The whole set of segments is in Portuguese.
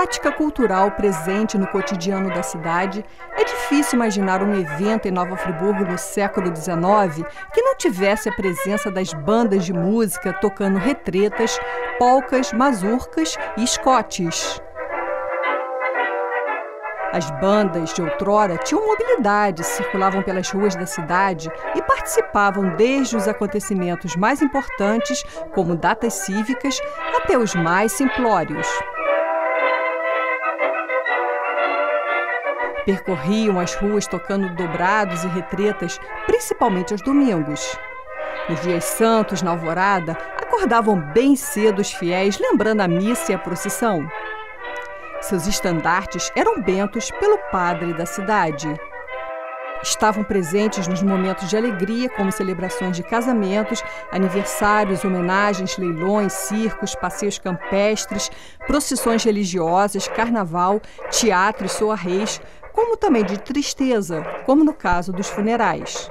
prática cultural presente no cotidiano da cidade, é difícil imaginar um evento em Nova Friburgo no século XIX que não tivesse a presença das bandas de música tocando retretas, polcas, mazurcas e escotes. As bandas de outrora tinham mobilidade, circulavam pelas ruas da cidade e participavam desde os acontecimentos mais importantes, como datas cívicas, até os mais simplórios. Percorriam as ruas tocando dobrados e retretas, principalmente aos domingos. Nos dias santos, na alvorada, acordavam bem cedo os fiéis, lembrando a missa e a procissão. Seus estandartes eram bentos pelo padre da cidade. Estavam presentes nos momentos de alegria, como celebrações de casamentos, aniversários, homenagens, leilões, circos, passeios campestres, procissões religiosas, carnaval, teatro e soarrés, como também de tristeza, como no caso dos funerais.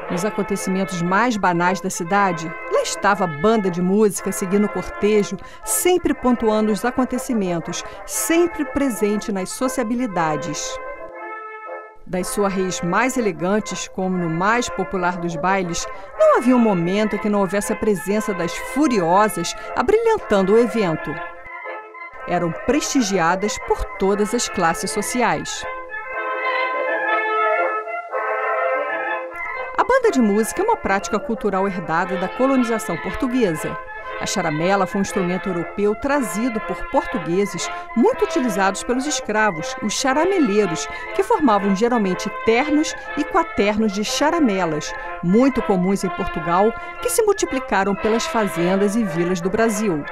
Nos acontecimentos mais banais da cidade, lá estava a banda de música seguindo o cortejo, sempre pontuando os acontecimentos, sempre presente nas sociabilidades. Das soarrés mais elegantes, como no mais popular dos bailes, não havia um momento em que não houvesse a presença das furiosas abrilhantando o evento. Eram prestigiadas por todas as classes sociais. A banda de música é uma prática cultural herdada da colonização portuguesa. A charamela foi um instrumento europeu trazido por portugueses, muito utilizados pelos escravos, os charameleiros, que formavam geralmente ternos e quaternos de charamelas, muito comuns em Portugal, que se multiplicaram pelas fazendas e vilas do Brasil.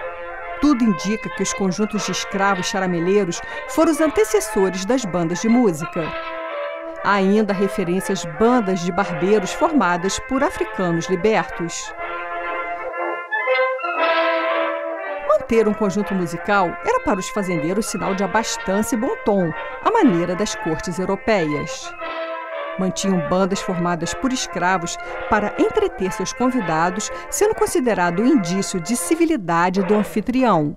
Tudo indica que os conjuntos de escravos charameleiros foram os antecessores das bandas de música. Há ainda referência às bandas de barbeiros formadas por africanos libertos. Manter um conjunto musical era para os fazendeiros sinal de abastança e bom tom, à maneira das cortes europeias. Mantinham bandas formadas por escravos para entreter seus convidados, sendo considerado um indício de civilidade do anfitrião.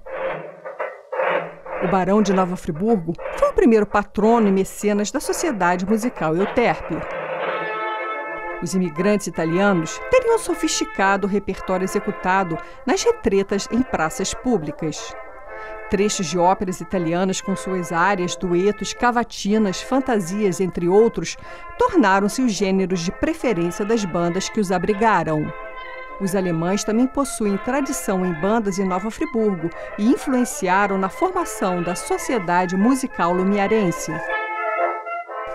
O Barão de Nova Friburgo foi o primeiro patrono e mecenas da Sociedade Musical Euterpe. Os imigrantes italianos teriam sofisticado o repertório executado nas retretas em praças públicas. Trechos de óperas italianas com suas áreas, duetos, cavatinas, fantasias, entre outros, tornaram-se os gêneros de preferência das bandas que os abrigaram. Os alemães também possuem tradição em bandas em Nova Friburgo e influenciaram na formação da Sociedade Musical Lumiarense.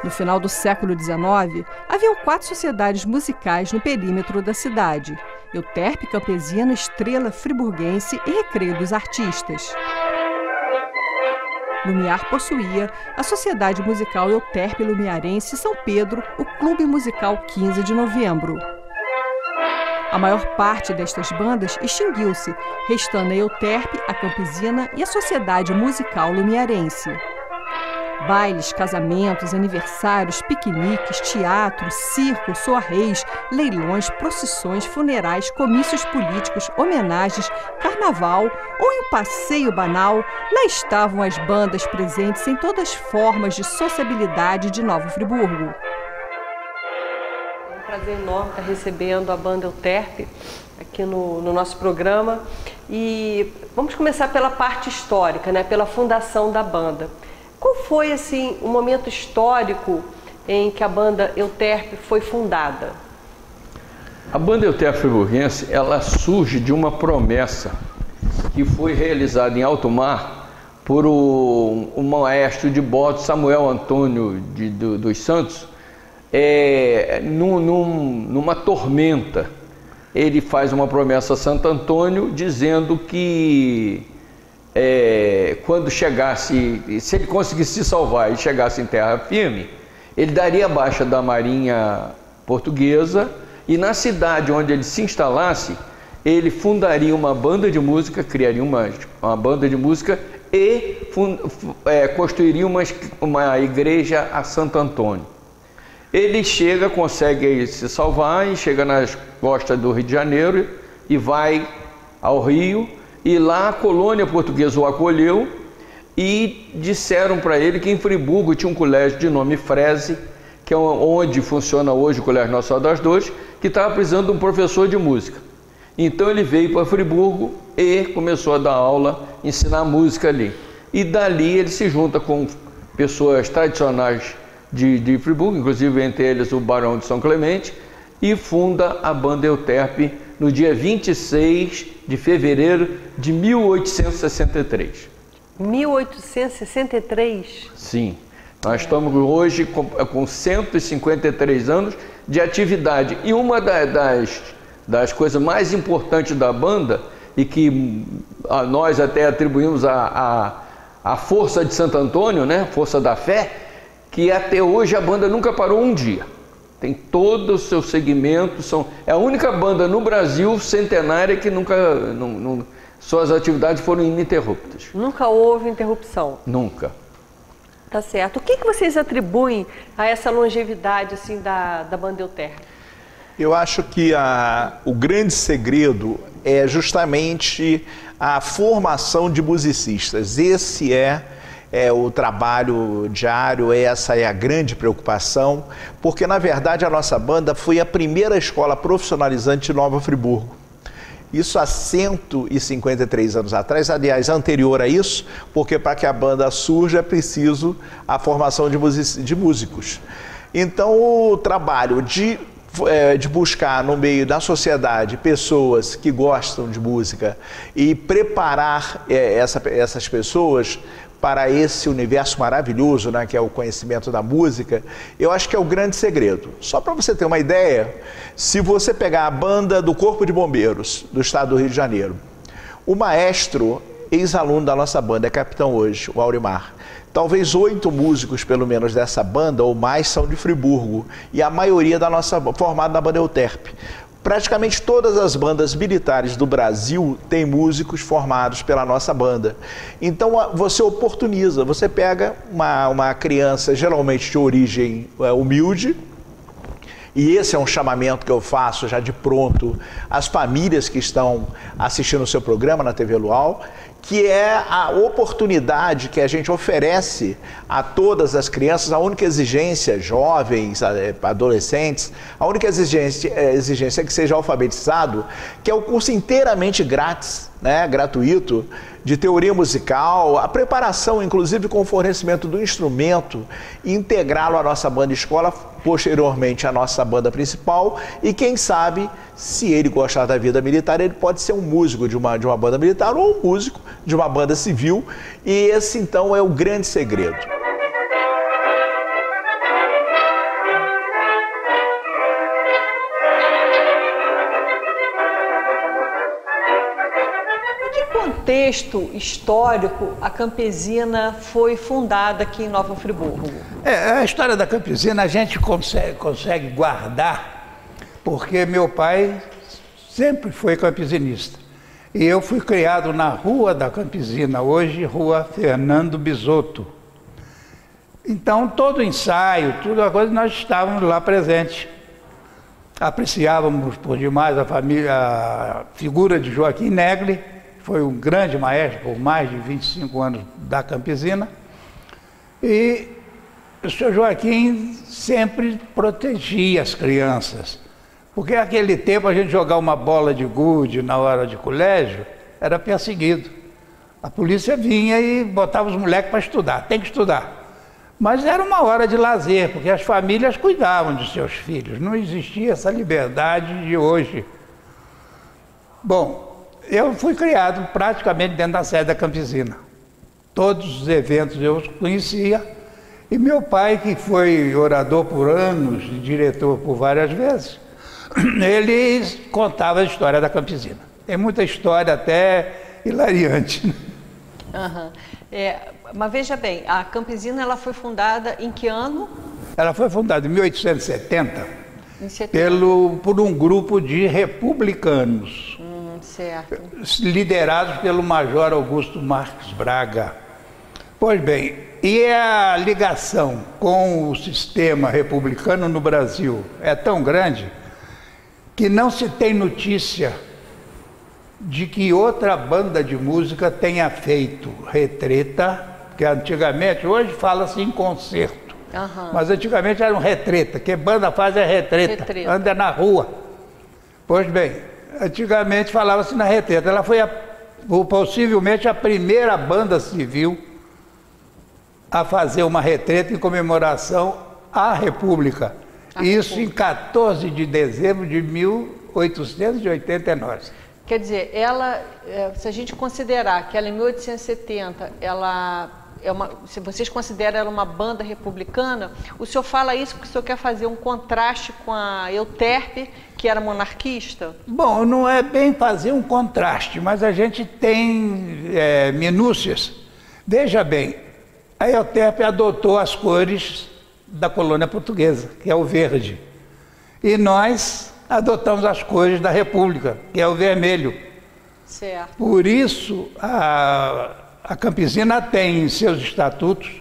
No final do século XIX, haviam 4 sociedades musicais no perímetro da cidade: Euterpe, Campesina, Estrela, Friburguense e Recreio dos Artistas. Lumiar possuía a Sociedade Musical Euterpe Lumiarense São Pedro, o Clube Musical 15 de Novembro. A maior parte destas bandas extinguiu-se, restando a Euterpe, a Campesina e a Sociedade Musical Lumiarense. Bailes, casamentos, aniversários, piqueniques, teatro, circo, soarrés, leilões, procissões, funerais, comícios políticos, homenagens, carnaval ou em um passeio banal, lá estavam as bandas presentes em todas as formas de sociabilidade de Nova Friburgo. É um prazer enorme estar recebendo a banda Euterpe aqui no nosso programa. E vamos começar pela parte histórica, né? Pela fundação da banda. Qual foi, assim, o momento histórico em que a banda Euterpe foi fundada? A banda Euterpe Friburguense, ela surge de uma promessa que foi realizada em alto mar por o maestro de bordo Samuel Antônio dos Santos, numa tormenta. Ele faz uma promessa a Santo Antônio dizendo que quando chegasse, se ele conseguisse se salvar e chegasse em terra firme, ele daria baixa da marinha portuguesa e na cidade onde ele se instalasse, ele fundaria uma banda de música, criaria uma banda de música e construiria uma igreja a Santo Antônio. Ele consegue se salvar e chega nas costas do Rio de Janeiro e vai ao Rio. E lá a colônia portuguesa o acolheu e disseram para ele que em Friburgo tinha um colégio de nome Freze, que é onde funciona hoje o Colégio Nossa Senhora das Dores, que estava precisando de um professor de música. Então ele veio para Friburgo e começou a dar aula, ensinar música ali. E dali ele se junta com pessoas tradicionais de Friburgo, inclusive entre eles o Barão de São Clemente, e funda a banda Euterpe no dia 26 de fevereiro de 1863. 1863? Sim. Nós estamos hoje com 153 anos de atividade. E uma das coisas mais importantes da banda, e que nós até atribuímos a força de Santo Antônio, né? Força da fé, que até hoje a banda nunca parou um dia. Tem todo o seu segmento, é a única banda no Brasil centenária que suas atividades foram ininterruptas. Nunca houve interrupção? Nunca. Tá certo. O que vocês atribuem a essa longevidade assim, da banda Euterpe? Eu acho que o grande segredo é justamente a formação de musicistas. Esse é o trabalho diário, essa é a grande preocupação, porque na verdade a nossa banda foi a primeira escola profissionalizante de Nova Friburgo. Isso há 153 anos atrás, aliás, anterior a isso, porque para que a banda surja é preciso a formação de músicos. Então o trabalho de buscar no meio da sociedade pessoas que gostam de música e preparar essas pessoas para esse universo maravilhoso, né, que é o conhecimento da música, eu acho que é o grande segredo. Só para você ter uma ideia, se você pegar a banda do Corpo de Bombeiros do estado do Rio de Janeiro, o maestro, ex-aluno da nossa banda, é capitão hoje, o Aurimar. Talvez 8 músicos, pelo menos, dessa banda, ou mais, são de Friburgo, e a maioria formada na banda Euterpe. Praticamente todas as bandas militares do Brasil têm músicos formados pela nossa banda. Então você oportuniza, você pega uma criança geralmente de origem humilde, e esse é um chamamento que eu faço já de pronto às famílias que estão assistindo o seu programa na TV Luau, que é a oportunidade que a gente oferece a todas as crianças. A única exigência, jovens, adolescentes, a única exigência é que seja alfabetizado, que é o curso inteiramente grátis, né, gratuito, de teoria musical, a preparação, inclusive com o fornecimento do instrumento, integrá-lo à nossa banda escola, posteriormente à nossa banda principal, e quem sabe, se ele gostar da vida militar, ele pode ser um músico de uma banda militar ou um músico de uma banda civil, e esse então é o grande segredo. Contexto histórico, a Campesina foi fundada aqui em Nova Friburgo? A história da Campesina a gente consegue guardar, porque meu pai sempre foi campesinista. E eu fui criado na Rua da Campesina, hoje Rua Fernando Bisotto. Então todo ensaio, tudo a coisa, nós estávamos lá presentes. Apreciávamos por demais a figura de Joaquim Negri. Foi um grande maestro por mais de 25 anos da Campesina. E o senhor Joaquim sempre protegia as crianças. Porque naquele tempo a gente jogar uma bola de gude na hora de colégio era perseguido. A polícia vinha e botava os moleques para estudar, tem que estudar. Mas era uma hora de lazer, porque as famílias cuidavam de seus filhos. Não existia essa liberdade de hoje. Bom, eu fui criado praticamente dentro da sede da Campesina. Todos os eventos eu conhecia. E meu pai, que foi orador por anos e diretor por várias vezes, ele contava a história da Campesina. Tem muita história até hilariante. Uhum. Mas veja bem, a Campesina ela foi fundada em que ano? Ela foi fundada em 1870 por um grupo de republicanos. Certo. Liderados pelo Major Augusto Marques Braga. Pois bem, e a ligação com o sistema republicano no Brasil é tão grande que não se tem notícia de que outra banda de música tenha feito retreta que antigamente, hoje fala-se em concerto, mas antigamente era um retreta, que banda faz é retreta, anda na rua. Pois bem, antigamente falava-se na retreta. Ela foi possivelmente a primeira banda civil a fazer uma retreta em comemoração à República. Isso em 14 de dezembro de 1889. Quer dizer, ela, se a gente considerar que ela em 1870, se vocês consideram ela uma banda republicana, o senhor fala isso porque o senhor quer fazer um contraste com a Euterpe, que era monarquista? Bom, não é bem fazer um contraste, mas a gente tem minúcias. Veja bem, a Euterpe adotou as cores da colônia portuguesa, que é o verde. E nós adotamos as cores da República, que é o vermelho. Certo. Por isso, a Campesina tem em seus estatutos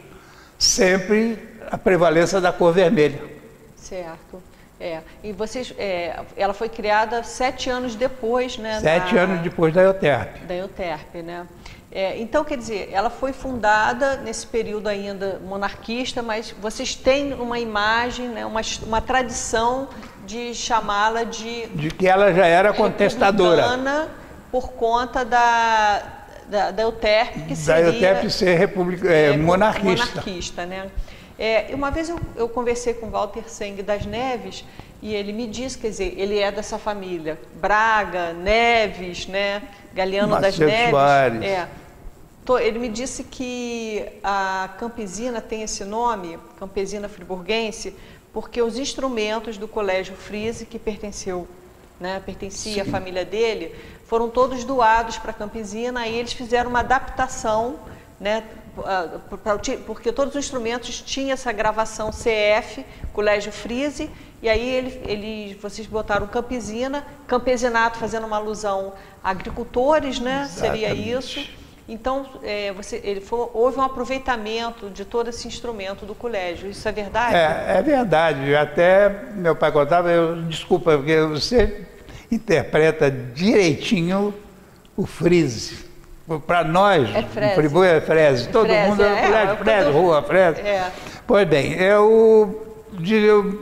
sempre a prevalência da cor vermelha. Certo. E vocês, ela foi criada 7 anos depois, né? 7 anos depois da Euterpe. Da Euterpe, né? Então, quer dizer, ela foi fundada nesse período ainda monarquista, mas vocês têm uma imagem, né, uma tradição de chamá-la de que ela já era contestadora. Por conta da Euterpe, que seria... Da Euterpe ser monarquista. Né? Uma vez eu conversei com Walter Seng das Neves e ele me disse, quer dizer, ele é dessa família, Braga, Neves, né? Galeano das Neves. Ele me disse que a Campesina tem esse nome, Campesina Friburguense, porque os instrumentos do Colégio Friese, que pertencia à família dele, foram todos doados para a Campesina, e eles fizeram uma adaptação, né, porque todos os instrumentos tinham essa gravação CF, Colégio Friese, e aí vocês botaram Campesina, campesinato, fazendo uma alusão a agricultores, né? Exatamente. Seria isso. Então, houve um aproveitamento de todo esse instrumento do colégio. Isso é verdade? É verdade. Até meu pai contava, desculpa, porque você interpreta direitinho o Friese. Para nós, Frese. Friburgo é Frese. Todo mundo é Colégio Frese, Rua Frese. Pois bem,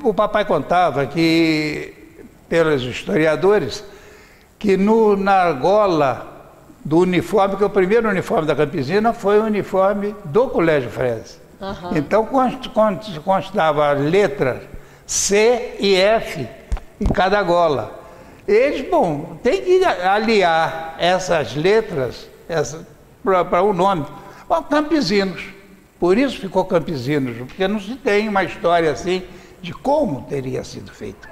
o papai contava que, pelos historiadores, que na gola do uniforme, que o primeiro uniforme da Campesina foi o uniforme do Colégio Frese. Então constava a letra C e F em cada gola. Eles, tem que aliar essas letras para o nome. Campesinos. Por isso ficou Campesinos, porque não se tem uma história assim de como teria sido feito.